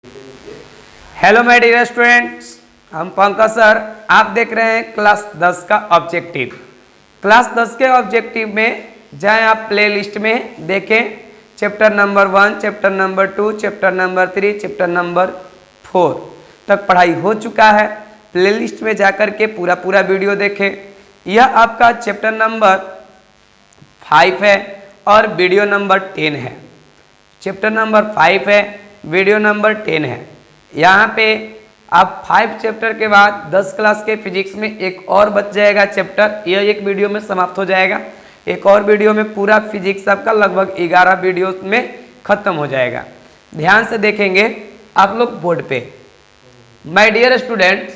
Hello my dear students, हम Pankaj sir. आप देख रहे हैं क्लास 10 का ऑब्जेक्टिव। क्लास 10 के ऑब्जेक्टिव में जाएं आप प्लेलिस्ट में देखें chapter number 1, chapter number 2, chapter number 3, chapter number 4 तक पढ़ाई हो चुका है। प्लेलिस्ट में जाकर के पूरा वीडियो देखें। यह आपका चैप्टर नंबर 5 है और वीडियो नंबर 10 है। चैप्टर नंबर 5 है, वीडियो नंबर 10 है। यहाँ पे आप 5 चैप्टर के बाद 10 क्लास के फिजिक्स में एक और बच जाएगा चैप्टर। यह एक वीडियो में समाप्त हो जाएगा। एक और वीडियो में पूरा फिजिक्स आपका लगभग 11 वीडियो में खत्म हो जाएगा। ध्यान से देखेंगे आप लोग बोर्ड पे। माय डियर स्टूडेंट्स,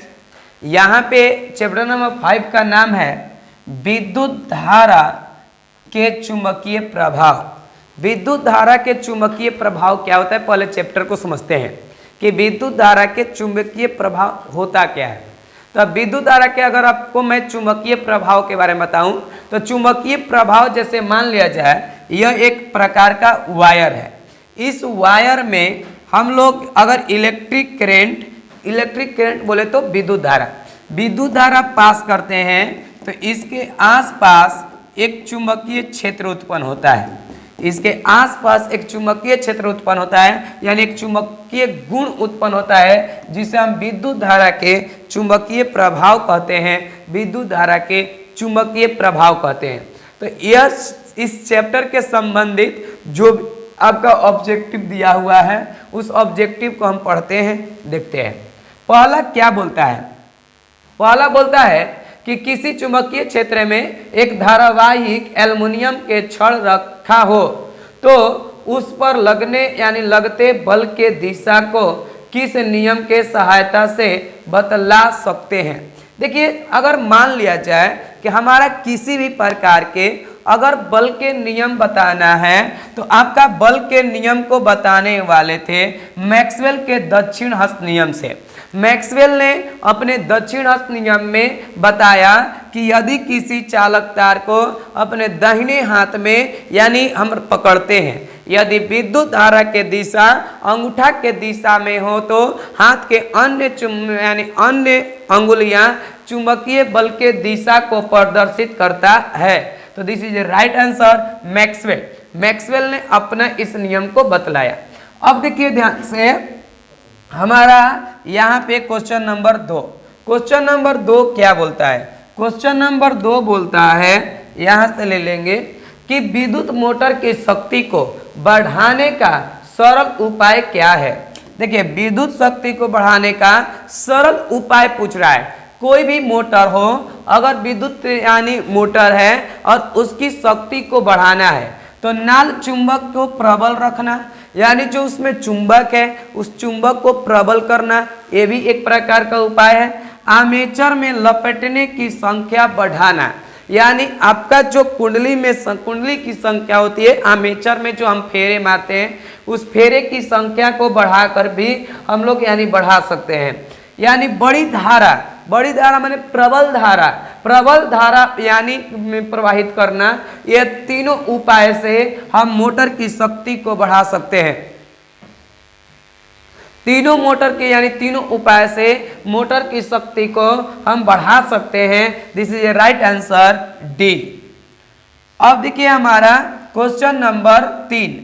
यहाँ पे चैप्टर नंबर 5 का नाम है विद्युत धारा के चुंबकीय प्रभाव। विद्युत धारा के चुंबकीय प्रभाव क्या होता है, पहले चैप्टर को समझते हैं कि विद्युत धारा के चुंबकीय प्रभाव होता क्या है। तो अब विद्युत धारा के अगर आपको मैं चुंबकीय प्रभाव के बारे में बताऊं तो चुंबकीय प्रभाव जैसे मान लिया जाए यह एक प्रकार का वायर है। इस वायर में हम लोग अगर इलेक्ट्रिक करंट बोले तो विद्युत धारा पास करते हैं तो इसके आसपास एक चुंबकीय क्षेत्र उत्पन्न होता है। इसके आसपास एक चुंबकीय क्षेत्र उत्पन्न होता है, यानी एक चुंबकीय गुण उत्पन्न होता है जिसे हम विद्युत धारा के चुंबकीय प्रभाव कहते हैं। विद्युत धारा के चुंबकीय प्रभाव कहते हैं। तो यह इस चैप्टर के संबंधित जो आपका ऑब्जेक्टिव दिया हुआ है उस ऑब्जेक्टिव को हम पढ़ते हैं, देखते हैं। पहला क्या बोलता है? पहला बोलता है कि किसी चुंबकीय क्षेत्र में एक धारावाहिक एल्युमिनियम के छड़ रखा हो तो उस पर लगने यानी लगते बल के दिशा को किस नियम के सहायता से बतला सकते हैं। देखिए, अगर मान लिया जाए कि हमारा किसी भी प्रकार के अगर बल के नियम बताना है तो आपका बल के नियम को बताने वाले थे मैक्सवेल के दक्षिण हस्त नियम से। मैक्सवेल ने अपने दक्षिण हस्त नियम में बताया कि यदि किसी चालक तार को अपने दाहिने हाथ में यानी हम पकड़ते हैं, यदि विद्युत धारा के दिशा अंगूठा के दिशा में हो तो हाथ के अन्य अंगुलियां चुंबकीय बल के दिशा को प्रदर्शित करता है। तो this is right answer, Maxwell ने अपना इस नियम को बतलाया। अब देखिए ध्यान से, हमारा यहाँ पे क्वेश्चन नंबर 2। क्वेश्चन नंबर 2 क्या बोलता है? क्वेश्चन नंबर 2 बोलता है, यहाँ से ले लेंगे कि विद्युत मोटर की शक्ति को बढ़ाने का सरल उपाय क्या है। देखिए, विद्युत शक्ति को बढ़ाने का सरल उपाय पूछ रहा है। कोई भी मोटर हो, अगर विद्युत यानी मोटर है और उसकी शक्ति को बढ़ाना है तो नाल चुंबक को प्रबल रखना, यानी जो उसमें चुंबक है उस चुंबक को प्रबल करना, ये भी एक प्रकार का उपाय है। आर्मेचर में लपेटने की संख्या बढ़ाना, यानी आपका जो कुंडली की संख्या होती है, आर्मेचर में जो हम फेरे मारते हैं उस फेरे की संख्या को बढ़ाकर भी हम लोग यानी बढ़ा सकते हैं। यानी बड़ी धारा माने प्रबल धारा यानी प्रवाहित करना, ये तीनों उपाय से हम मोटर की शक्ति को बढ़ा सकते हैं। तीनों उपाय से मोटर की शक्ति को हम बढ़ा सकते हैं। This is a right answer, D. अब देखिए हमारा क्वेश्चन नंबर 3।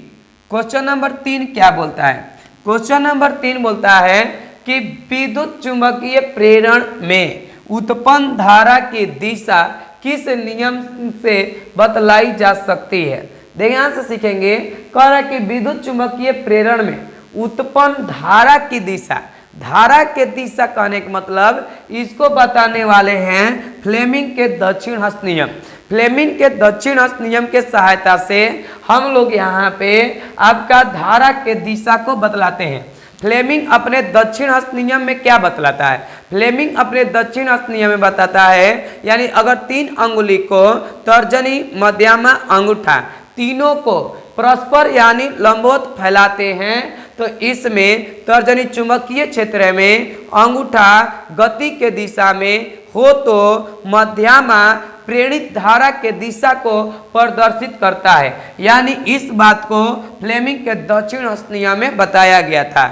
क्वेश्चन नंबर 3 क्या बोलता है? क्वेश्चन नंबर 3 बोलता है कि विद्युत चुंबकीय प्रेरण में उत्पन्न धारा की दिशा किस नियम से बतलाई जा सकती है। देखिए, यहाँ से सीखेंगे, कह रहा है कि विद्युत चुंबकीय प्रेरण में उत्पन्न धारा की दिशा कहने का मतलब इसको बताने वाले हैं फ्लेमिंग के दक्षिण हस्त नियम। फ्लेमिंग के दक्षिण हस्त नियम के सहायता से हम लोग यहाँ पे आपका धारा के दिशा को बतलाते हैं। फ्लेमिंग अपने दक्षिण हस्त नियम में क्या बतलाता है? फ्लेमिंग अपने दक्षिण हस्त नियम में बताता है, यानी अगर 3 अंगुली को तर्जनी, मध्यमा, अंगूठा तीनों को परस्पर यानी लंबवत फैलाते हैं तो इसमें तर्जनी चुंबकीय क्षेत्र में, अंगूठा गति के दिशा में हो तो मध्यमा प्रेरित धारा के दिशा को प्रदर्शित करता है। यानी इस बात को फ्लेमिंग के दक्षिण हस्त नियम में बताया गया था।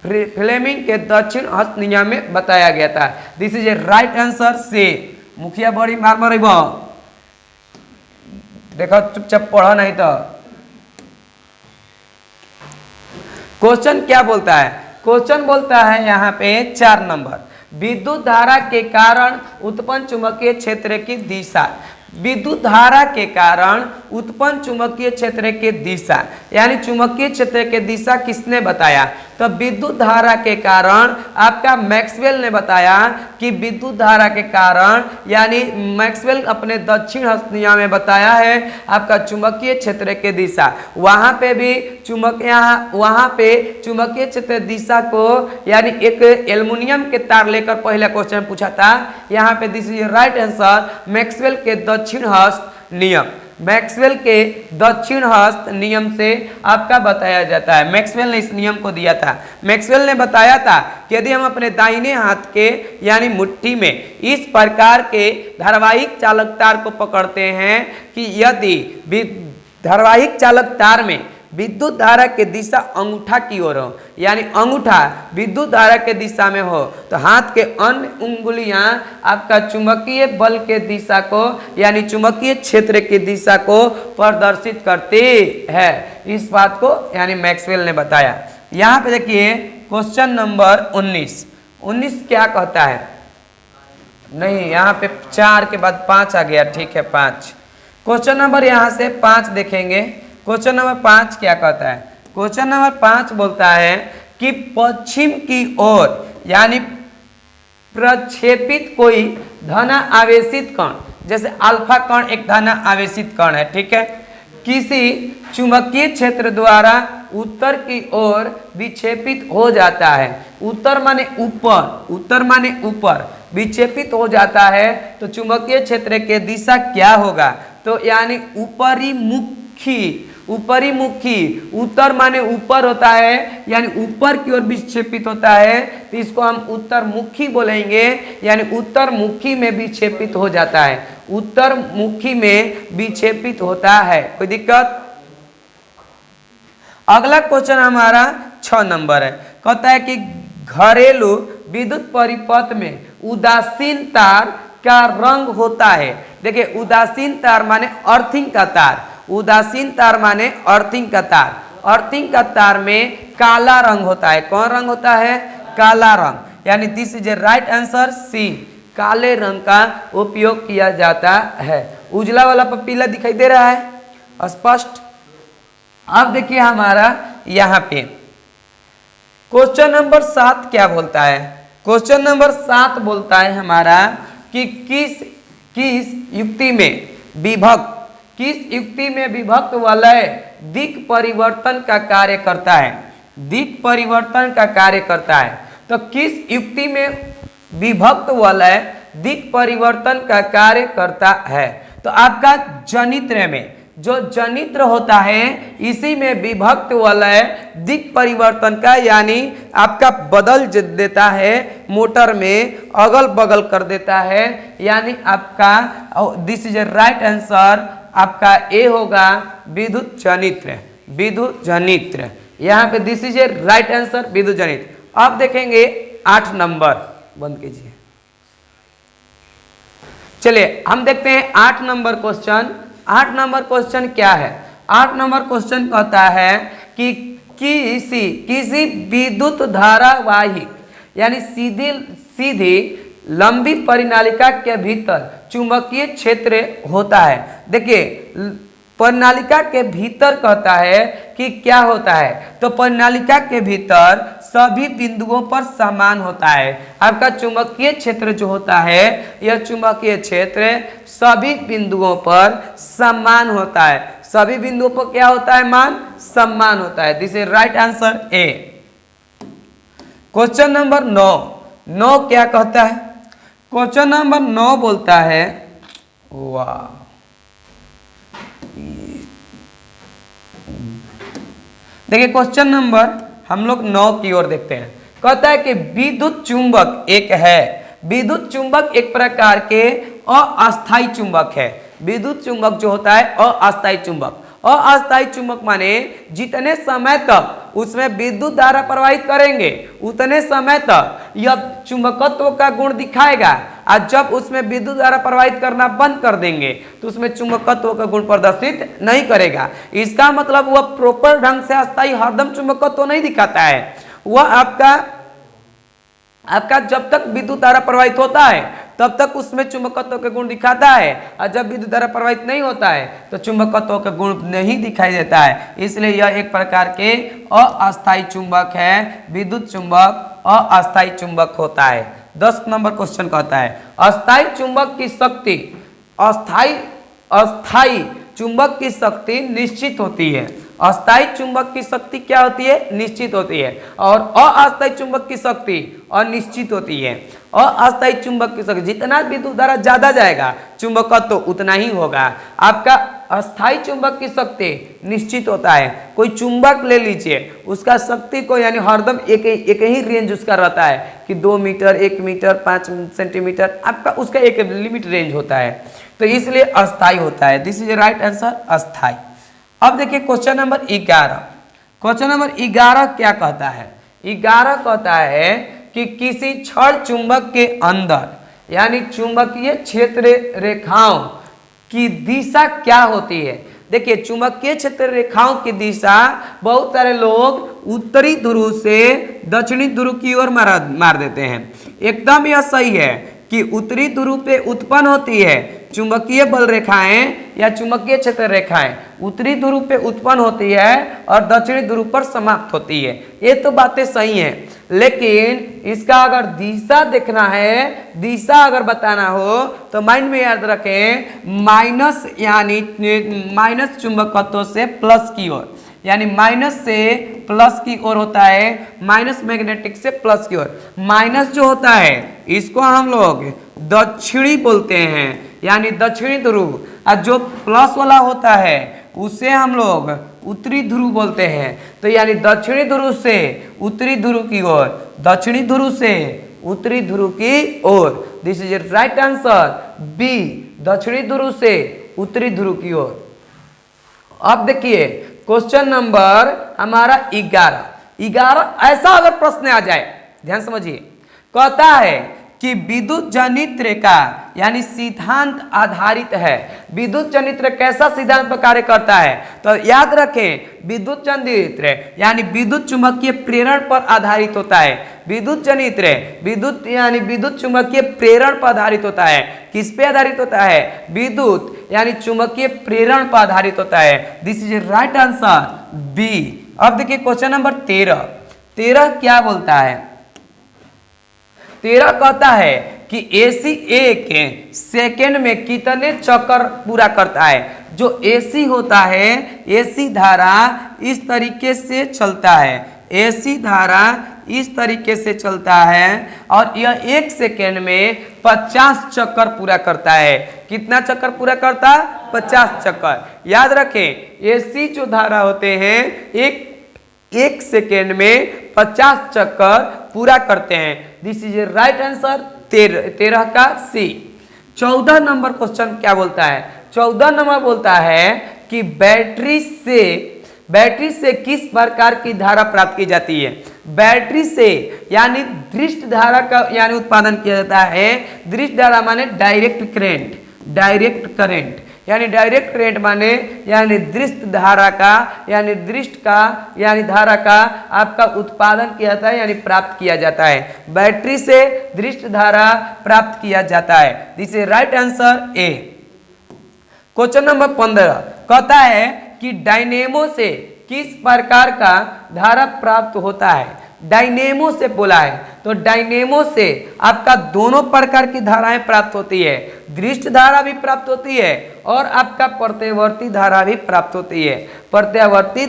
फ्लेमिंग के दक्षिण हस्त नियम में बताया गया था। This is a right answer से। मुखिया बड़ी मार मार देखो, चुपचाप पढ़ो नहीं तो। क्वेश्चन क्या बोलता है? क्वेश्चन बोलता है यहाँ पे 4 नंबर, विद्युत धारा के कारण उत्पन्न चुंबकीय क्षेत्र की दिशा। विद्युत धारा के कारण उत्पन्न चुंबकीय क्षेत्र की दिशा, यानी चुंबकीय क्षेत्र की दिशा किसने बताया? तो विद्युत धारा के कारण आपका मैक्सवेल ने बताया कि विद्युत धारा के कारण, यानी मैक्सवेल अपने दक्षिण हस्त नियम में बताया है आपका चुंबकीय क्षेत्र की दिशा। वहां पे भी वहां पे चुंबकीय क्षेत्र दिशा को, यानी एक एल्युमिनियम के तार लेकर पहला क्वेश्चन पूछा था। यहाँ पे this is right answer, Maxwell के दक्षिण हस्त नियम। मैक्सवेल के दक्षिण हस्त नियम से आपका बताया जाता है। मैक्सवेल ने इस नियम को दिया था। मैक्सवेल ने बताया था कि यदि हम अपने दाहिने हाथ के, यानी मुट्ठी में इस प्रकार के धारावाहिक चालक तार को पकड़ते हैं कि यदि धारावाहिक चालक तार में विद्युत धारा की दिशा अंगूठा की ओर हो, यानी अंगूठा विद्युत धारा के दिशा में हो, तो हाथ के अन्य उंगलियां आपका चुंबकीय बल के दिशा को, यानी चुंबकीय क्षेत्र की दिशा को प्रदर्शित करती है। इस बात को यानी मैक्सवेल ने बताया। यहाँ पे देखिए क्वेश्चन नंबर 19 क्या कहता है? नहीं, यहाँ पे 4 के बाद 5 आ गया। ठीक है, 5 क्वेश्चन नंबर यहाँ से 5 देखेंगे। क्वेश्चन नंबर 5 क्या कहता है? क्वेश्चन नंबर 5 बोलता है कि पश्चिम की ओर, यानी प्रक्षेपित कोई धन आवेशित कण, जैसे अल्फा कण एक धन आवेशित कण है, ठीक है, किसी चुंबकीय क्षेत्र द्वारा उत्तर की ओर विक्षेपित हो जाता है। उत्तर माने ऊपर, उत्तर माने ऊपर, विक्षेपित हो जाता है तो चुंबकीय क्षेत्र के दिशा क्या होगा? तो यानी ऊपरी मुखी, ऊपरी मुखी, उत्तर माने ऊपर होता है, यानी ऊपर की ओर विक्षेपित होता है तो इसको हम उत्तर मुखी बोलेंगे, यानी उत्तर मुखी में विक्षेपित हो जाता है, उत्तर मुखी में विक्षेपित होता है। कोई दिक्कत? अगला क्वेश्चन हमारा 6 नंबर है। कहता है कि घरेलू विद्युत परिपथ में उदासीन तार का रंग होता है। देखिए, उदासीन तार माने अर्थिंग का तार, उदासीन तार माने अर्थिंग का तार। अर्थिंग का तार में काला रंग होता है। कौन रंग होता है? काला रंग, यानी this is a right answer C. काले रंग का उपयोग किया जाता है। उजला वाला पपीला दिखाई दे रहा है स्पष्ट? अब देखिए हमारा यहाँ पे क्वेश्चन नंबर 7 क्या बोलता है? क्वेश्चन नंबर 7 बोलता है हमारा कि किस युक्ति में विभक्त, किस युक्ति में विभक्त वलय दिक् परिवर्तन का कार्य करता है? दिक् परिवर्तन का कार्य करता है। तो किस युक्ति में विभक्त वलय दिक् परिवर्तन का कार्य करता है? तो आपका जनित्र में, जो जनित्र होता है इसी में विभक्त वलय दिक् परिवर्तन का, यानी आपका बदल देता है, मोटर में अगल बगल कर देता है, यानी आपका this is a right answer, आपका ए होगा विद्युत जनित्र। विद्युत जनित्र, यहाँ पे this is a right answer, विद्युत जनित्र। अब देखेंगे 8 नंबर, बंद कीजिए। चलिए हम देखते हैं 8 नंबर क्वेश्चन। 8 नंबर क्वेश्चन क्या है? 8 नंबर क्वेश्चन कहता है कि किसी विद्युत धारावाहिक, यानी सीधी लंबी परिनालिका के भीतर चुंबकीय क्षेत्र होता है। देखिए, परिनालिका के भीतर कहता है कि क्या होता है? तो परिनालिका के भीतर सभी बिंदुओं पर समान होता है। आपका चुंबकीय क्षेत्र जो होता है, यह चुंबकीय क्षेत्र सभी बिंदुओं पर समान होता है। सभी बिंदुओं पर क्या होता है? मान समान होता है। This is right answer A. Question number 9 क्या कहता है? क्वेश्चन नंबर 9 बोलता है, वाह, देखिए क्वेश्चन नंबर हम लोग 9 की ओर देखते हैं। कहता है कि विद्युत चुंबक एक है। विद्युत चुंबक एक प्रकार के अस्थायी चुंबक है। विद्युत चुंबक जो होता है अस्थायी चुंबक। अस्थायी चुंबक माने जितने समय तक उसमें विद्युत धारा प्रवाहित करेंगे उतने समय तक यह चुंबकत्व का गुण दिखाएगा, और जब उसमें विद्युत धारा प्रवाहित करना बंद कर देंगे तो उसमें चुंबकत्व का गुण प्रदर्शित नहीं करेगा। इसका मतलब वह प्रॉपर ढंग से अस्थायी हरदम चुंबकत्व नहीं दिखाता है। वह आपका जब तक विद्युत धारा प्रवाहित होता है तब तक उसमें चुंबकत्व के गुण दिखाता है, और जब विद्युत धारा प्रवाहित नहीं होता है तो चुंबकत्व के गुण नहीं दिखाई देता है। इसलिए यह एक प्रकार के अस्थायी चुंबक है। विद्युत चुंबक अस्थायी चुंबक होता है। 10 नंबर क्वेश्चन कहता है अस्थायी चुंबक की शक्ति अस्थायी चुंबक की शक्ति निश्चित होती है। अस्थायी चुंबक की शक्ति क्या होती है? निश्चित होती है, और अस्थायी चुंबक की शक्ति अनिश्चित होती है। अस्थायी चुंबक की शक्ति जितना विद्युत धारा ज्यादा जाएगा चुंबकत्व तो उतना ही होगा। आपका अस्थायी चुंबक की शक्ति निश्चित होता है। कोई चुंबक ले लीजिए, उसका शक्ति को यानी हरदम एक ही रेंज उसका रहता है कि 2 मीटर, 1 मीटर, 5 सेंटीमीटर, आपका उसका एक लिमिट रेंज होता है, तो इसलिए अस्थायी होता है। दिस इज राइट आंसर, अस्थायी। अब देखिए क्वेश्चन नंबर 11। क्वेश्चन नंबर 11 क्या कहता है? 11 कहता है कि किसी छड़ चुंबक के अंदर यानी चुंबकीय क्षेत्र रेखाओं की दिशा क्या होती है? देखिए चुंबकीय क्षेत्र रेखाओं की दिशा बहुत सारे लोग उत्तरी ध्रुव से दक्षिणी ध्रुव की ओर मार देते हैं। एकदम यह सही है कि उत्तरी ध्रुव पे उत्पन्न होती है चुंबकीय बल रेखाएं या चुंबकीय क्षेत्र रेखाएं, उत्तरी ध्रुव पे उत्पन्न होती है और दक्षिणी ध्रुव पर समाप्त होती है। ये तो बातें सही हैं, लेकिन इसका अगर दिशा देखना है, दिशा अगर बताना हो तो माइंड में याद रखें माइनस यानी माइनस चुंबकत्व से प्लस की ओर, यानी माइनस से प्लस की ओर होता है, माइनस मैग्नेटिक से प्लस की ओर। माइनस जो होता है इसको हम लोग दक्षिणी बोलते हैं, यानी दक्षिणी ध्रुव, और जो प्लस वाला होता है उसे हम लोग उत्तरी ध्रुव बोलते हैं। तो यानी दक्षिणी ध्रुव से उत्तरी ध्रुव की ओर, दक्षिणी ध्रुव से उत्तरी ध्रुव की ओर। This is right answer B, दक्षिणी ध्रुव से उत्तरी ध्रुव की ओर। अब देखिए क्वेश्चन नंबर हमारा 11 ऐसा अगर प्रश्न आ जाए, ध्यान समझिए, कहता है कि विद्युत जनित्र रेखा यानी सिद्धांत आधारित है। विद्युत जनित्र कैसा सिद्धांत पर कार्य करता है? तो याद रखें विद्युत जनित्र यानी विद्युत चुंबकीय प्रेरण पर आधारित होता है। विद्युत जनित्र विद्युत चुंबकीय प्रेरण पर आधारित होता है। किस पे आधारित होता है? विद्युत यानी चुंबकीय प्रेरण पर आधारित होता है। This is right answer B. अब देखिए क्वेश्चन नंबर 13 क्या बोलता है? 13 कहता है कि एसी एक सेकेंड में कितने चक्कर पूरा करता है? जो एसी होता है, एसी धारा इस तरीके से चलता है, एसी धारा इस तरीके से चलता है और यह 1 सेकेंड में 50 चक्कर पूरा करता है। कितना चक्कर पूरा करता है? 50 चक्कर। याद रखें एसी जो धारा होते हैं एक सेकेंड में 50 चक्कर पूरा करते हैं। दिस इज राइट आंसर 13 का सी। 14 नंबर क्वेश्चन क्या बोलता है? 14 नंबर बोलता है कि बैटरी से किस प्रकार की धारा प्राप्त की जाती है? बैटरी से यानी दृष्ट धारा का यानी उत्पादन किया जाता है। दृष्ट धारा माने डायरेक्ट करंट यानी डायरेक्ट करंट माने यानी दृष्ट धारा का यानी धारा का आपका उत्पादन किया जाता है यानी प्राप्त किया जाता है। बैटरी से दृष्ट धारा प्राप्त किया जाता है। This is right answer A. Question number 15 कहता है कि डायनेमो से किस प्रकार का धारा प्राप्त होता है? डायनेमो से बोला है, तो डायनेमो से आपका दोनों प्रकार की धाराएं प्राप्त होती है। दृष्ट धारा भी प्राप्त होती है और आपका प्रत्यवर्ती धारा भी प्राप्त होती है। प्रत्यवर्ती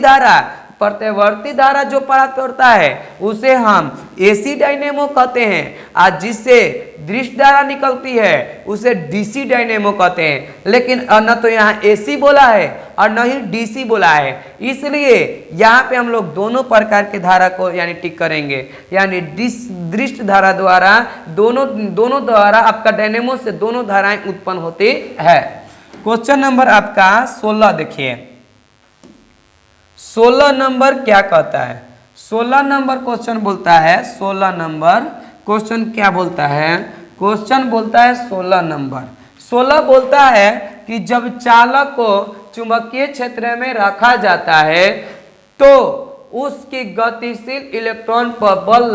धारा जो प्राप्त होता है उसे हम एसी डायनेमो कहते हैं, आज जिससे दृष्ट धारा निकलती है उसे डीसी डायनेमो कहते हैं। लेकिन न तो यहाँ एसी बोला है और न ही डीसी बोला है, इसलिए यहाँ पे हम लोग दोनों प्रकार के धारा को यानी टिक करेंगे, यानी दृष्ट धारा द्वारा दोनों द्वारा आपका डायनेमो से दोनों धाराएं उत्पन्न होती है। क्वेश्चन नंबर आपका 16 देखिए। 16 नंबर क्या कहता है? 16 नंबर क्वेश्चन बोलता है, 16 नंबर क्वेश्चन क्या बोलता है? क्वेश्चन बोलता है 16 नंबर, 16 बोलता है कि जब चालक को चुंबकीय क्षेत्र में रखा जाता है तो उसकी गतिशील इलेक्ट्रॉन पर बल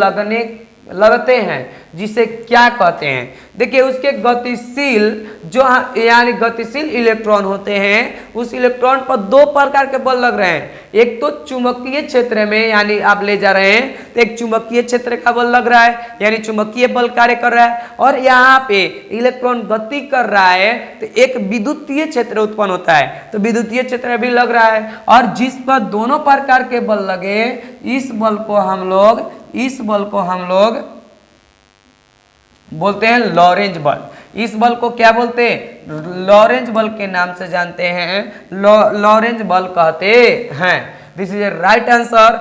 लगते हैं, जिसे क्या कहते हैं? देखिए उसके गतिशील जो यानी गतिशील इलेक्ट्रॉन होते हैं, उस इलेक्ट्रॉन पर दो प्रकार के बल लग रहे हैं। एक तो चुंबकीय क्षेत्र में यानी आप ले जा रहे हैं तो एक चुंबकीय क्षेत्र का बल लग रहा है यानी चुंबकीय बल कार्य कर रहा है, और यहाँ पे इलेक्ट्रॉन गति कर रहा है तो एक विद्युतीय क्षेत्र उत्पन्न होता है, तो विद्युतीय क्षेत्र भी लग रहा है। और जिस पर दोनों प्रकार के बल लगे, इस बल को हम लोग बोलते हैं लॉरेंज बल। इस बल को क्या बोलते हैं? लॉरेंज बल के नाम से जानते हैं, लॉरेंज बल कहते हैं। This is a right answer,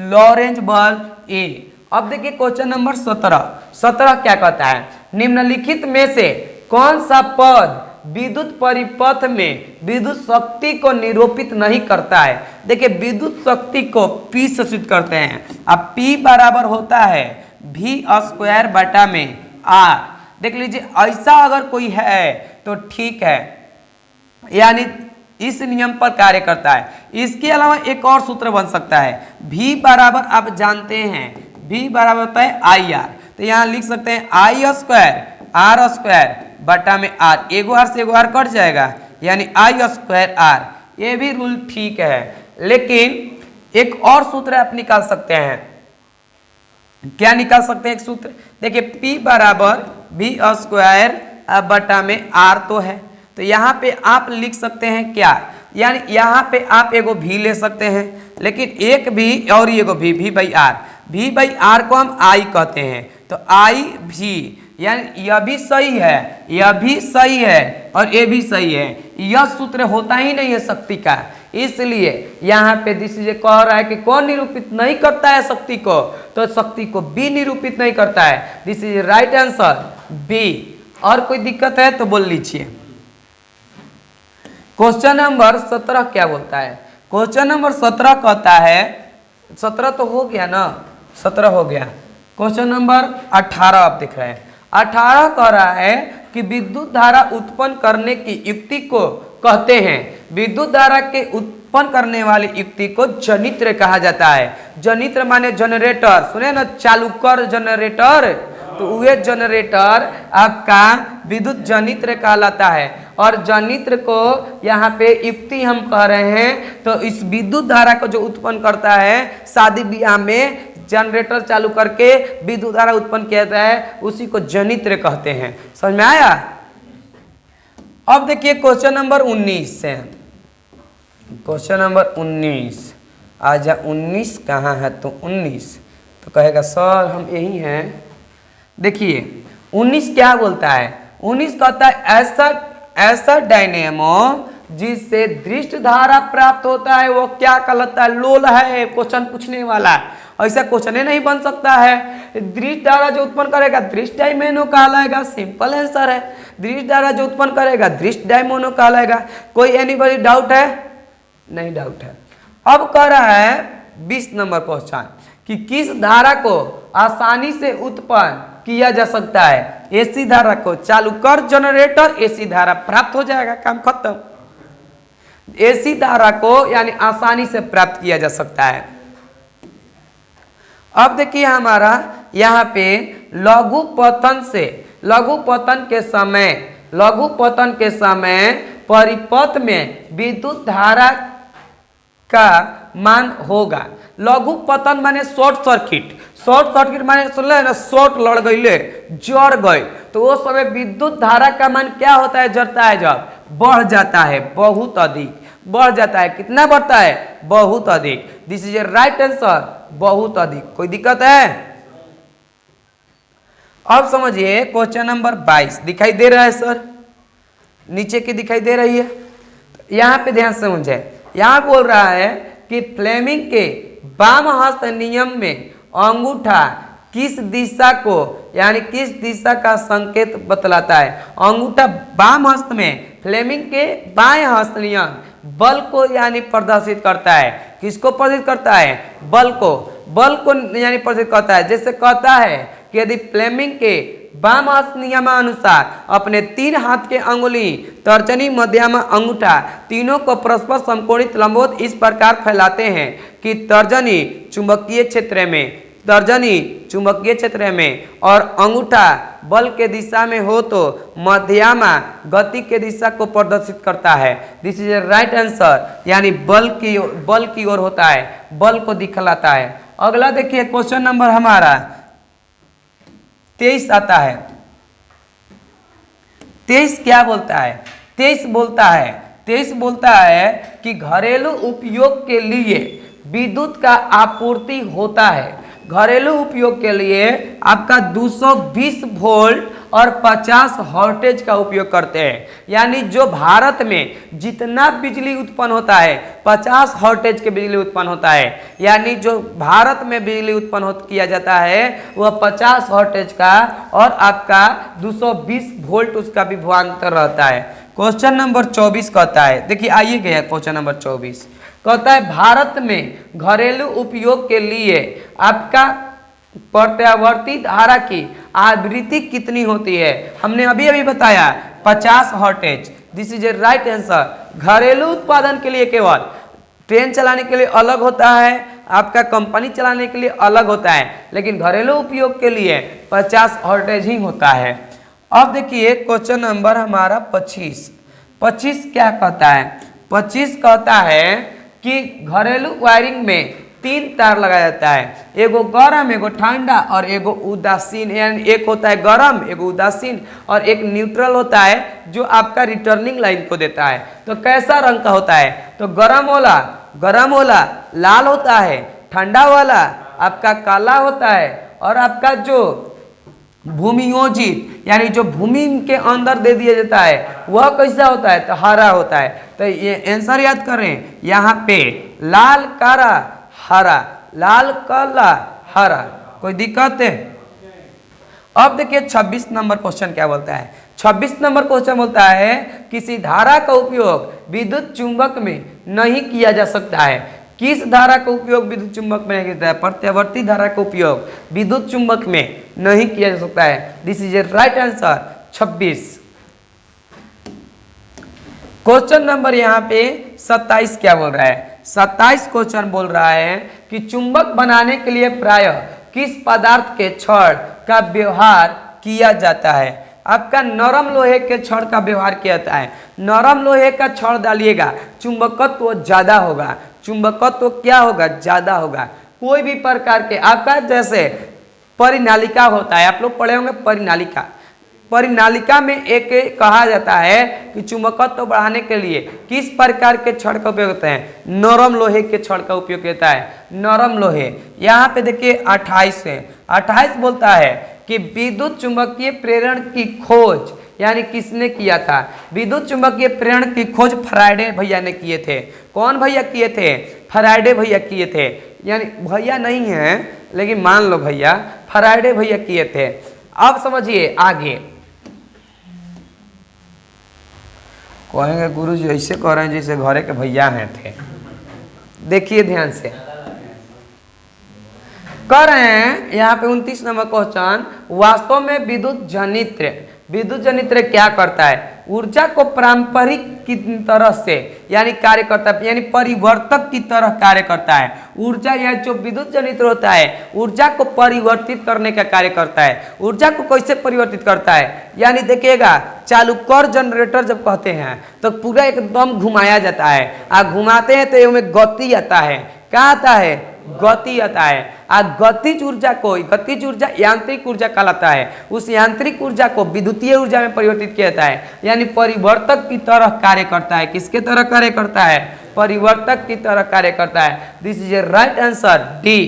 Lorentz बल ए। अब देखिए क्वेश्चन नंबर 17 क्या कहता है? निम्नलिखित में से कौन सा पद विद्युत परिपथ में विद्युत शक्ति को निरूपित नहीं करता है? देखिए विद्युत शक्ति को P से सूचित करते हैं। अब P बराबर होता है V² बटा में R। देख लीजिए ऐसा अगर कोई है तो ठीक है, यानी इस नियम पर कार्य करता है। इसके अलावा एक और सूत्र बन सकता है, V बराबर आप जानते हैं, V बराबर होता है IR, तो यहाँ लिख सकते हैं I² बटा में R, एगो R से एगो R कट जाएगा यानी I²R। ये भी रूल ठीक है, लेकिन एक और सूत्र आप निकाल सकते हैं। क्या निकाल सकते हैं? एक सूत्र देखिए, P बराबर V² बटा में R तो है, तो यहाँ पे आप लिख सकते हैं क्या, यानी यहाँ पे आप एगो V ले सकते हैं, लेकिन एक V और एगो V by R, V by R को हम I कहते हैं, तो I V, यानी यह भी सही है, यह भी सही है और ये भी सही है। यह सूत्र होता ही नहीं है शक्ति का, इसलिए यहाँ पे दिस इज कह रहा है कि कौन निरूपित नहीं करता है शक्ति को, तो शक्ति को B निरूपित नहीं करता है। This is right answer B। और कोई दिक्कत है तो बोल लीजिए। क्वेश्चन नंबर 17 क्या बोलता है? क्वेश्चन नंबर 17 कहता है, 17 तो हो गया ना, 17 हो गया। क्वेश्चन नंबर 18 आप देख रहे हैं। 18 कह रहा है कि विद्युत धारा उत्पन्न करने की युक्ति को कहते हैं, विद्युत धारा के उत्पन्न करने वाली युक्ति को जनित्र कहा जाता है। जनित्र माने जनरेटर, सुने ना, चालू कर जनरेटर, तो वह जनरेटर आपका विद्युत जनित्र कहलाता है। और जनित्र को यहाँ पे युक्ति हम कह रहे हैं, तो इस विद्युत धारा को जो उत्पन्न करता है, शादी ब्याह में जनरेटर चालू करके विद्युत धारा उत्पन्न किया जाता है, उसी को जनित्र कहते हैं। समझ में आया? अब देखिए क्वेश्चन नंबर 19 से, क्वेश्चन नंबर 19 आजा। 19 कहाँ है? तो 19 तो कहेगा सर हम यही हैं। देखिए 19 क्या बोलता है? 19 कहता है ऐसा डायनेमो जिससे दृष्ट धारा प्राप्त होता है वो क्या कहलाता है? लोल है। क्वेश्चन पूछने वाला है, ऐसा क्वेश्चन ही नहीं बन सकता है। दृष्ट धारा जो उत्पन्न करेगा दृष्ट डायनेमो कहलाएगा, सिंपल आंसर है। दृष्ट धारा जो उत्पन्न करेगा दृष्ट डायनेमो कहलाएगा। कोई एनीबॉडी डाउट है? नहीं डाउट है। अब कह रहा है 20 नंबर क्वेश्चन कि किस धारा को आसानी से उत्पन्न किया जा सकता है? एसी धारा को चालू कर जनरेटर, एसी धारा प्राप्त हो जाएगा, काम खत्म। एसी धारा को यानी आसानी से प्राप्त किया जा सकता है। अब देखिए हमारा यहाँ पे लघु पतन के समय परिपथ में विद्युत धारा का मान होगा। लघु पतन माने शॉर्ट सर्किट माने सुन ले ना, शॉर्ट लड़ गई, जड़ गए, तो वो समय विद्युत धारा का मान क्या होता है? जड़ता है जब बढ़ जाता है, बहुत अधिक बढ़ जाता है। कितना बढ़ता है? बहुत अधिक। This is a right answer, बहुत अधिक। कोई दिक्कत है? अब समझिए क्वेश्चन नंबर 22 दिखाई दे रहा है सर, नीचे की दिखाई दे रही है, तो यहाँ पे ध्यान से समझे। यहाँ बोल रहा है कि फ्लेमिंग के वाम हस्त नियम में अंगूठा किस दिशा को यानी किस दिशा का संकेत बतलाता है? अंगूठा वाम हस्त में फ्लेमिंग के बाएं हस्त नियम बल को यानी प्रदर्शित करता है। किसको प्रदर्शित करता है? बल को यानी प्रदर्शित करता है। जैसे कहता है कि यदि फ्लेमिंग के वामहस्त नियमानुसार अपने 3 हाथ के अंगुली, तर्जनी, मध्यमा अंगूठा तीनों को परस्पर समकोणित लंबवत इस प्रकार फैलाते हैं कि तर्जनी चुंबकीय क्षेत्र में और अंगूठा बल के दिशा में हो तो मध्यमा गति के दिशा को प्रदर्शित करता है। This is a right answer, यानी बल की ओर होता है, बल को दिखलाता है। अगला देखिए क्वेश्चन नंबर हमारा 23 आता है। 23 क्या बोलता है? 23 बोलता है कि घरेलू उपयोग के लिए विद्युत का आपूर्ति होता है। घरेलू उपयोग के लिए आपका 220 वोल्ट और 50 हर्ट्ज का उपयोग करते हैं। यानी जो भारत में जितना बिजली उत्पन्न होता है 50 हर्ट्ज के बिजली उत्पन्न होता है, यानी जो भारत में बिजली उत्पन्न किया जाता है वह 50 हर्ट्ज का और आपका 220 वोल्ट उसका विभवांतर रहता है। क्वेश्चन नंबर 24 कहता है, देखिए आइए गया क्वेश्चन नंबर 24 कहता है भारत में घरेलू उपयोग के लिए आपका प्रत्यावर्ती धारा की आवृत्ति कितनी होती है? हमने अभी बताया 50 hertz. This is a right answer. घरेलू उत्पादन के लिए केवल ट्रेन चलाने के लिए अलग होता है, आपका कंपनी चलाने के लिए अलग होता है, लेकिन घरेलू उपयोग के लिए 50 हर्ट्ज ही होता है। अब देखिए क्वेश्चन नंबर हमारा 25 क्या कहता है? 25 कहता है कि घरेलू वायरिंग में 3 तार लगाया जाता है, एगो गर्म, एगो ठंडा और एगो उदासीन। यानी एक होता है गर्म, एगो उदासीन और एक न्यूट्रल होता है जो आपका रिटर्निंग लाइन को देता है। तो कैसा रंग का होता है? तो गर्म वाला लाल होता है, ठंडा वाला आपका काला होता है और आपका जो भूमियोजित यानी जो भूमि के अंदर दे दिया जाता है वह कैसा होता है? तो हरा होता है। तो ये आंसर याद करें, यहाँ पे लाल काला हरा, लाल काला हरा, कोई दिक्कत है? अब देखिए 26 नंबर क्वेश्चन क्या बोलता है? 26 नंबर क्वेश्चन बोलता है किसी धारा का उपयोग विद्युत चुंबक में नहीं किया जा सकता है। किस धारा का उपयोग विद्युत चुंबक में नहीं किया जाता है? प्रत्यावर्ती धारा का उपयोग विद्युत चुंबक में नहीं किया जा सकता है। This is a right answer 26। Question number यहाँ पे 27 क्या बोल रहा है? 27 क्वेश्चन बोल रहा है कि चुंबक बनाने के लिए प्रायः किस पदार्थ के छड़ का व्यवहार किया जाता है? आपका नरम लोहे के छड़ का व्यवहार किया जाता है। नरम लोहे का छड़ डालिएगा, चुंबकत्व ज्यादा होगा। चुंबकत्व क्या होगा? ज्यादा होगा। कोई भी प्रकार के आपका जैसे परिनालिका होता है, आप लोग पढ़े होंगे परिनालिका। परिनालिका में एक कहा जाता है कि चुंबकत्व बढ़ाने के लिए किस प्रकार के छड़ का उपयोग होता है? नरम लोहे के छड़ का उपयोग होता है, नरम लोहे। यहाँ पे देखिए 28 है। 28 बोलता है कि विद्युत चुंबकीय प्रेरण की खोज यानी किसने किया था? विद्युत चुंबकीय प्रेरण की खोज फैराडे भैया ने किए थे। कौन भैया किए थे? फैराडे भैया किए थे। यानी भैया नहीं है लेकिन मान लो भैया, फैराडे भैया किए थे। अब समझिए आगे, कहेंगे गुरु जी ऐसे कह रहे हैं जैसे घरे के भैया हैं थे। देखिए ध्यान से कर रहे हैं यहाँ पे 29 नंबर क्वेश्चन। वास्तव में विद्युत जनित्र क्या करता है? ऊर्जा को पारंपरिक की तरह से यानी कार्य करता है, यानी परिवर्तक की तरह कार्य करता है। ऊर्जा या जो विद्युत जनित्र होता है ऊर्जा को परिवर्तित करने का कार्य करता है। ऊर्जा को कैसे परिवर्तित करता है? यानी देखिएगा चालू कर जनरेटर जब कहते हैं तो पूरा एकदम घुमाया जाता है, घुमाते हैं तो इसमें गति आता है। क्या आता है? गति आता है। गतिज ऊर्जा यांत्रिक ऊर्जा कहलाता है। उस यांत्रिक ऊर्जा को विद्युतीय ऊर्जा में परिवर्तित किया जाता है, यानी परिवर्तक की तरह कार्य करता है। किसके तरह कार्य करता है? परिवर्तक की तरह कार्य करता है। This is a right answer D.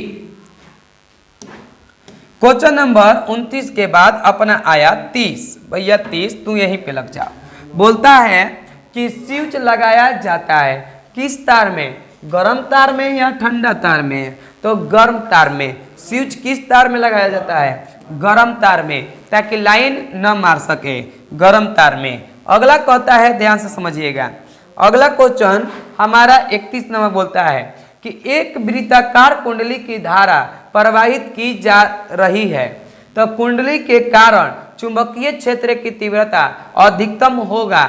Question number 29 के बाद अपना आया 30। भैया 30 तू यहीं पे लग जा। बोलता है कि स्विच लगाया जाता है किस तार में? गर्म तार में या ठंडा तार में? तो गर्म तार में। स्विच किस तार में लगाया जाता है? गर्म तार में, ताकि लाइन न मार सके, गर्म तार में। अगला कहता है, ध्यान से समझिएगा, अगला क्वेश्चन हमारा 31 नंबर बोलता है कि एक वृत्ताकार कुंडली की धारा प्रवाहित की जा रही है तो कुंडली के कारण चुंबकीय क्षेत्र की तीव्रता अधिकतम होगा।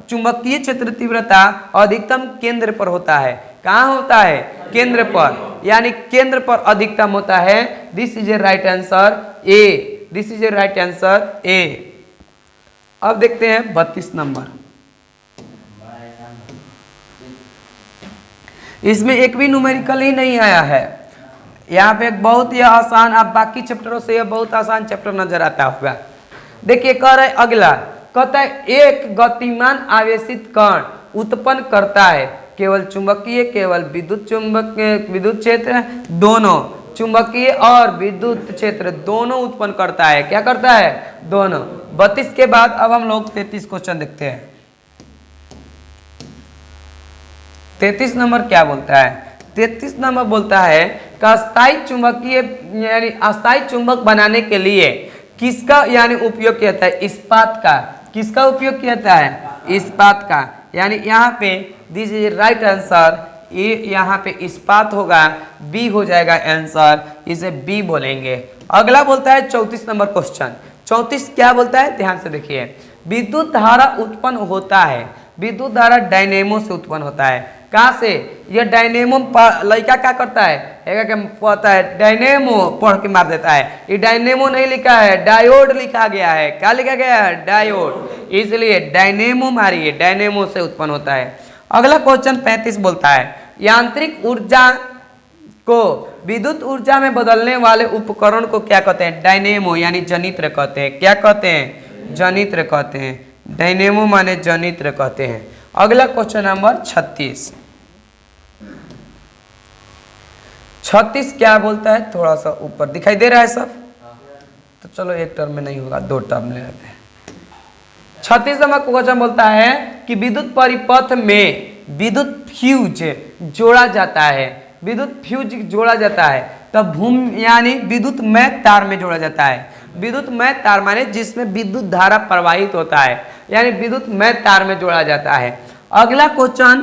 चुंबकीय क्षेत्र तीव्रता अधिकतम केंद्र पर होता है। कहाँ होता है? केंद्र पर, यानी केंद्र पर अधिकतम होता है। This is a right answer A. This is a right answer A. अब देखते हैं 32 नंबर। इसमें एक भी न्यूमेरिकल ही नहीं आया है। यहाँ पे एक बहुत ही आसान, आप बाकी चैप्टरों से यह बहुत आसान चैप्टर नजर आता होगा। देखिए कह रहे अगला, कहता है एक गतिमान आवेशित कण उत्पन्न करता है केवल चुंबकीय केवल विद्युत क्षेत्र दोनों, चुंबकीय और विद्युत क्षेत्र दोनों उत्पन्न करता है। क्या करता है? दोनों। 32 के बाद अब हम लोग 33 क्वेश्चन देखते हैं। 33 नंबर क्या बोलता है? 33 नंबर बोलता है कि अस्थायी चुंबकीय यानी अस्थायी चुंबक बनाने के लिए किसका यानी उपयोग किया जाता है? इस्पात का। किसका उपयोग किया जाता है? इस्पात का। यानी यहाँ पे this is right answer A, यहाँ पे इस्पात होगा, बी हो जाएगा आंसर, इसे बी बोलेंगे। अगला बोलता है 34 नंबर क्वेश्चन। 34 क्या बोलता है? ध्यान से देखिए। विद्युत धारा उत्पन्न होता है, विद्युत धारा डायनेमो से उत्पन्न होता है। कहाँ से? यह डायनेमो लड़का क्या करता है? पता है डायनेमो पढ़ के मार देता है। ये डायनेमो नहीं लिखा है, डायोड लिखा गया है। क्या लिखा गया है? डायोड। इसलिए डायनेमो मारिए, डायनेमो से उत्पन्न होता है। अगला क्वेश्चन 35 बोलता है यांत्रिक ऊर्जा को विद्युत ऊर्जा में बदलने वाले उपकरण को क्या कहते हैं? डायनेमो यानी जनित्र कहते हैं। क्या कहते हैं? जनित्र कहते हैं। डायनेमो माने जनित्र कहते हैं। अगला क्वेश्चन नंबर 36। 36 क्या बोलता है? थोड़ा सा ऊपर दिखाई दे रहा है सब? तो चलो एक टर्म में नहीं होगा, 2 टर्म ले लेते हैं। 36 नंबर क्वेश्चन बोलता है कि विद्युत परिपथ में विद्युत फ्यूज जोड़ा जाता है। विद्युत फ्यूज जोड़ा जाता है तब भूमि यानी विद्युत में तार में जोड़ा जाता है। विद्युत में तार माने जिसमें विद्युत धारा प्रवाहित होता है, यानी विद्युत में तार में जोड़ा जाता है। अगला क्वेश्चन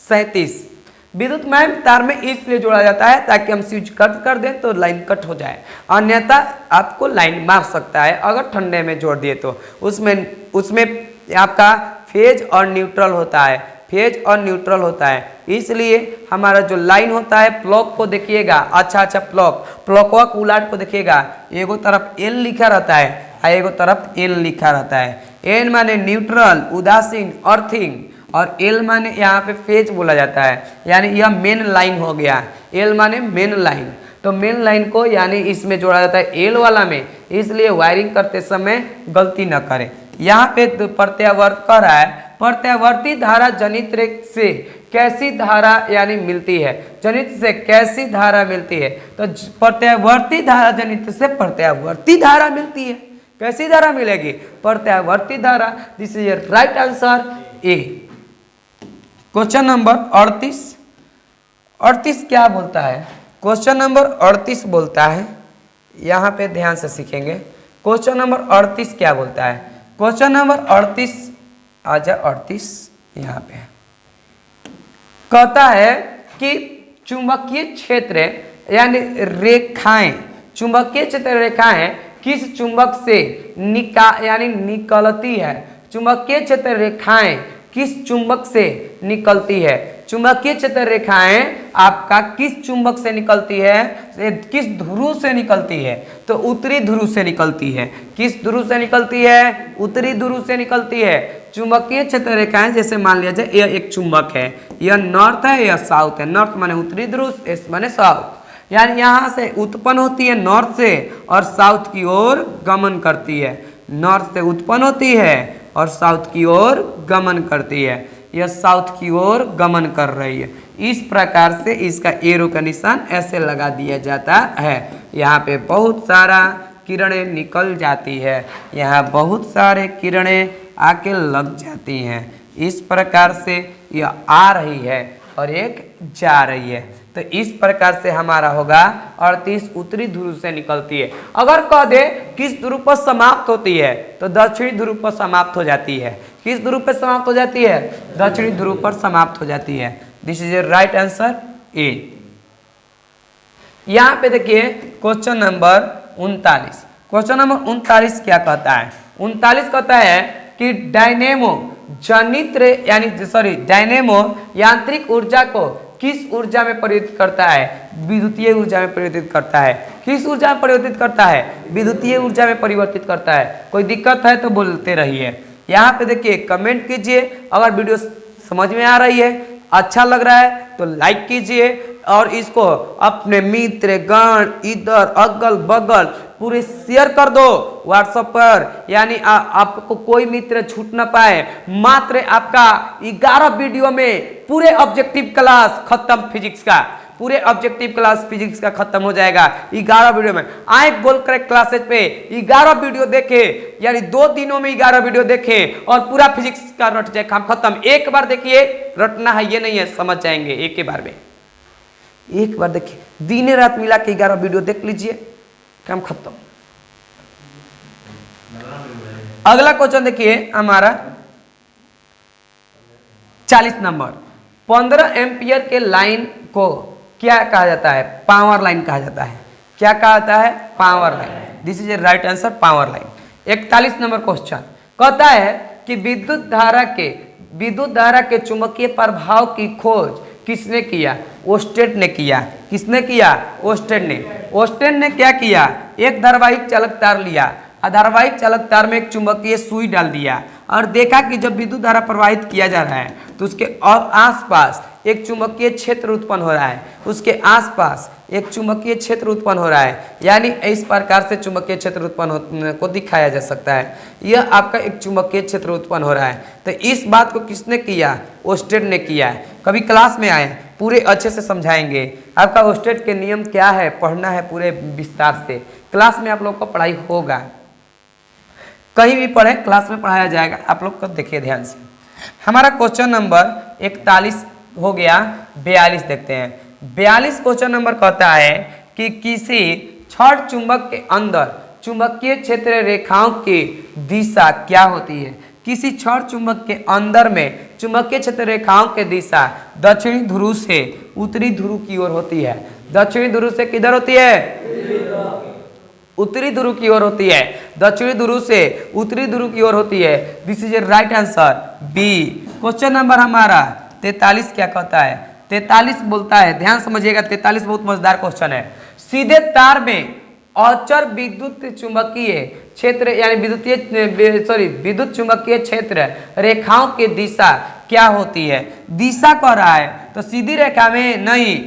37। विद्युत में तार में इसलिए जोड़ा जाता है ताकि हम स्विच कट कर दें तो लाइन कट हो जाए, अन्यथा आपको लाइन मार सकता है अगर ठंडे में जोड़ दिए तो। उसमें आपका फेज और न्यूट्रल होता है, फेज और न्यूट्रल होता है। इसलिए हमारा जो लाइन होता है, प्लग को देखिएगा, अच्छा प्लगवा को उलाट को देखिएगा, एगो तरफ एल लिखा रहता है और एगो तरफ एल लिखा रहता है। एन माने न्यूट्रल, उदासीन, अर्थिंग, और एल माने यहाँ पे फेज बोला जाता है, यानी यह मेन लाइन हो गया। एल माने मेन लाइन, तो मेन लाइन को यानी इसमें जोड़ा जाता है एल वाला में। इसलिए वायरिंग करते समय गलती न करें। यहाँ पे प्रत्यावर्त कर रहा है, प्रत्यावर्ती धारा जनित्र से कैसी धारा यानी मिलती है? जनित्र से कैसी धारा मिलती है? तो प्रत्यावर्ती धारा जनित्र से प्रत्यावर्ती धारा मिलती है। कैसी धारा मिलेगी? प्रत्यावर्ती धारा। This is right answer A. Question number 38। 38 क्या बोलता है? क्वेश्चन नंबर 38 बोलता है, यहाँ पे ध्यान से सीखेंगे। क्वेश्चन नंबर 38 क्या बोलता है? क्वेश्चन नंबर 38 आजा 38 यहाँ पे कहता है कि चुंबकीय क्षेत्र यानी रेखाएं, चुंबकीय क्षेत्र रेखाएं किस चुंबक से निकलती है? चुंबकीय क्षेत्र रेखाएं किस चुंबक से निकलती है? चुंबकीय क्षेत्र रेखाएं आपका किस चुंबक से निकलती है? किस ध्रुव से निकलती है? तो उत्तरी ध्रुव से निकलती है। किस ध्रुव से निकलती है? उत्तरी ध्रुव से निकलती है। चुंबकीय क्षेत्र रेखाएं जैसे मान लिया जाए यह एक चुंबक है, यह नॉर्थ है, यह साउथ है। नॉर्थ माने उत्तरी ध्रुव, ईस्ट माने साउथ, यानी यहाँ से उत्पन्न होती है नॉर्थ से और साउथ की ओर गमन करती है। नॉर्थ से उत्पन्न होती है और साउथ की ओर गमन करती है। यह साउथ की ओर गमन कर रही है। इस प्रकार से इसका एरो का निशान ऐसे लगा दिया जाता है। यहाँ पे बहुत सारा किरणें निकल जाती है, यहाँ बहुत सारे किरणें आके लग जाती हैं। इस प्रकार से यह आ रही है और एक जा रही है। तो इस प्रकार से हमारा होगा 38 उत्तरी ध्रुव से निकलती है। अगर कह दे किस ध्रुव पर समाप्त होती है तो दक्षिणी ध्रुव पर समाप्त हो जाती है। किस ध्रुव पर समाप्त हो जाती है? दक्षिणी ध्रुव पर समाप्त हो जाती है। This is a right answer A. यहाँ पे देखिए क्वेश्चन नंबर 39। क्वेश्चन नंबर 39 क्या कहता है? 39 कहता है कि डायनेमो डायनेमो यांत्रिक ऊर्जा को किस ऊर्जा में परिवर्तित करता है? विद्युतीय ऊर्जा में परिवर्तित करता है। किस ऊर्जा में परिवर्तित करता है? विद्युतीय ऊर्जा में परिवर्तित करता है। कोई दिक्कत है तो बोलते रहिए। यहाँ पे देखिए कमेंट कीजिए, अगर वीडियो समझ में आ रही है, अच्छा लग रहा है तो लाइक कीजिए और इसको अपने मित्र गण इधर अगल बगल पूरे शेयर कर दो व्हाट्सएप पर, यानी आपको कोई मित्र छूट ना पाए। मात्र आपका 11 वीडियो में पूरे ऑब्जेक्टिव क्लास खत्म फिजिक्स का, पूरे ऑब्जेक्टिव क्लास फिजिक्स का खत्म हो जाएगा 11 वीडियो में। आए गोल करेक्ट क्लासेज पे 11 वीडियो देखे, यानी 2 दिनों में 11 वीडियो देखे और पूरा फिजिक्स का रट जाए काम खत्म। एक बार देखिए, रटना है ये नहीं है, समझ जाएंगे एक ही बार में। एक बार देखिए, दिन रात मिला के 11 वीडियो देख लीजिए, काम खत्म। अगला क्वेश्चन देखिए हमारा 40 नंबर। 15 एम्पियर के लाइन को क्या कहा जाता है? पावर लाइन कहा जाता है। क्या कहा जाता है? Power line. This is a right answer, power line. 41 number question कहता है कि विद्युत धारा के चुंबकीय प्रभाव की खोज किसने किया? ओस्टेड ने किया। किसने किया? ओस्टेड ने। ओस्टेड ने क्या किया? एक धारावाहिक चालक तार लिया, धारावाहिक चालक तार में एक चुंबकीय सुई डाल दिया और देखा कि जब विद्युत धारा प्रवाहित किया जा रहा है तो उसके आसपास एक चुंबकीय क्षेत्र उत्पन्न हो रहा है। उसके आसपास एक चुंबकीय क्षेत्र उत्पन्न हो रहा है, यानी इस प्रकार से चुंबकीय क्षेत्र उत्पन्न को दिखाया जा सकता है। यह आपका एक चुंबकीय क्षेत्र उत्पन्न हो रहा है। तो इस बात को किसने किया? ओस्टेड ने किया है। कभी क्लास में आए, पूरे अच्छे से समझाएंगे। आपका ओस्टेड के नियम क्या है पढ़ना है पूरे विस्तार से। क्लास में आप लोग को पढ़ाई होगा, कहीं भी पढ़े क्लास में पढ़ाया जाएगा। आप लोग को देखिए ध्यान से। हमारा क्वेश्चन नंबर 41 हो गया। 42 देखते हैं। 42 क्वेश्चन नंबर कहता है कि किसी छड़ चुंबक के अंदर चुंबकीय क्षेत्र रेखाओं की दिशा क्या होती है? किसी छड़ चुंबक के अंदर में चुंबकीय क्षेत्र रेखाओं की दिशा दक्षिणी ध्रुव से उत्तरी ध्रुव की ओर होती है। दक्षिणी ध्रुव से किधर होती है? उत्तरी ध्रुव की ओर होती है। दक्षिणी ध्रुव से उत्तरी ध्रुव की ओर होती है। This is a right answer, B. Question number हमारा 43 क्या कहता है? 43 बोलता है, ध्यान समझिएगा, 43 बहुत मजेदार क्वेश्चन है। सीधे तार में अचर विद्युत चुंबकीय क्षेत्र यानी विद्युत चुंबकीय क्षेत्र रेखाओं की दिशा क्या होती है? दिशा कह रहा है तो सीधी रेखा में नहीं,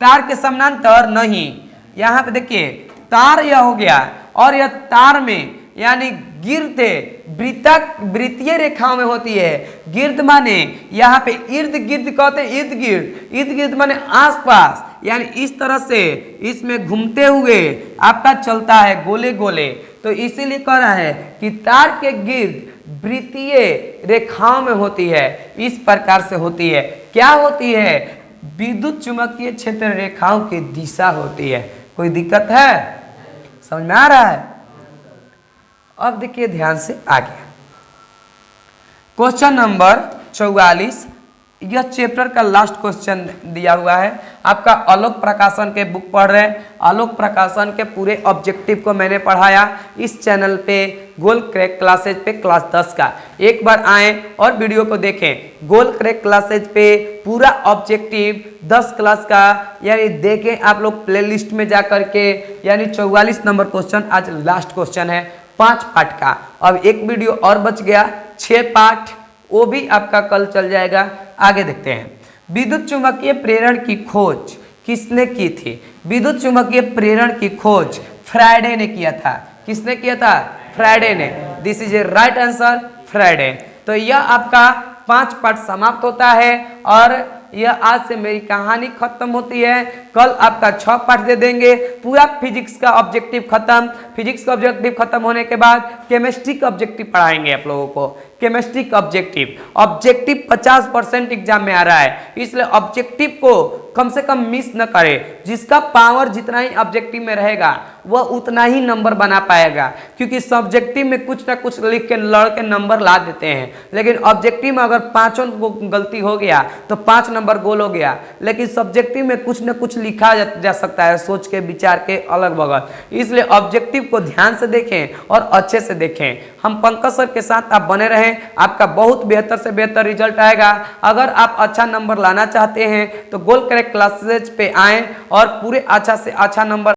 तार के समानांतर नहीं। यहाँ पे देखिए तार यह हो गया और यह तार में यानी गिर्द वृत्तीय रेखाओं में होती है। गिर्द माने यहाँ पे इर्द गिर्द कहते हैं, इर्द गिर्द। इर्द गिर्द माने आसपास, यानी इस तरह से इसमें घूमते हुए आपका चलता है गोले गोले। तो इसीलिए कह रहा है कि तार के गिर्द वृत्तीय रेखाओं में होती है, इस प्रकार से होती है। क्या होती है? विद्युत चुंबकीय क्षेत्र रेखाओं की दिशा होती है। कोई दिक्कत है? समझ में आ रहा है? अब देखिए ध्यान से आगे क्वेश्चन नंबर 44। यह चैप्टर का लास्ट क्वेश्चन दिया हुआ है। आपका आलोक प्रकाशन के बुक पढ़ रहे हैं। आलोक प्रकाशन के पूरे ऑब्जेक्टिव को मैंने पढ़ाया इस चैनल पे, गोल क्रैक क्लासेज पे, क्लास 10 का। एक बार आएँ और वीडियो को देखें। गोल क्रैक क्लासेज पे पूरा ऑब्जेक्टिव 10 क्लास का यानी देखें आप लोग प्लेलिस्ट में जा करके। यानी 44 नंबर क्वेश्चन आज लास्ट क्वेश्चन है 5 पार्ट का। अब एक वीडियो और बच गया 6 पार्ट, वो भी आपका कल चल जाएगा। आगे देखते हैं। विद्युत चुंबकीय प्रेरण की खोज किसने की थी? विद्युत चुंबकीय प्रेरण की खोज फ्राइडे ने किया था। किसने किया था? फ्राइडे ने। This is a right answer, Friday. तो यह आपका 5 पार्ट समाप्त होता है और यह आज से मेरी कहानी खत्म होती है। कल आपका 6 पार्ट दे देंगे, पूरा फिजिक्स का ऑब्जेक्टिव खत्म। फिजिक्स का ऑब्जेक्टिव खत्म होने के बाद केमिस्ट्री का ऑब्जेक्टिव पढ़ाएंगे आप लोगों को। केमिस्ट्री का ऑब्जेक्टिव। ऑब्जेक्टिव 50% एग्जाम में आ रहा है, इसलिए ऑब्जेक्टिव को कम से कम मिस न करें। जिसका पावर जितना ही ऑब्जेक्टिव में रहेगा वह उतना ही नंबर बना पाएगा, क्योंकि सब्जेक्टिव में कुछ ना कुछ लिख के लड़के नंबर ला देते हैं, लेकिन ऑब्जेक्टिव में अगर पांचों गलती हो गया तो 5 नंबर गोल हो गया। लेकिन सब्जेक्टिव में कुछ ना कुछ लिखा जा सकता है, सोच के विचार के अलग बगल। इसलिए ऑब्जेक्टिव को ध्यान से देखें और अच्छे से देखें। हम पंकज सर के साथ आप बने रहें, आपका बहुत बेहतर से बेहतर रिजल्ट आएगा। अगर आप अच्छा नंबर लाना चाहते हैं तो गोल करेक्ट क्लासेज पे आएं और पूरे अच्छा से अच्छा नंबर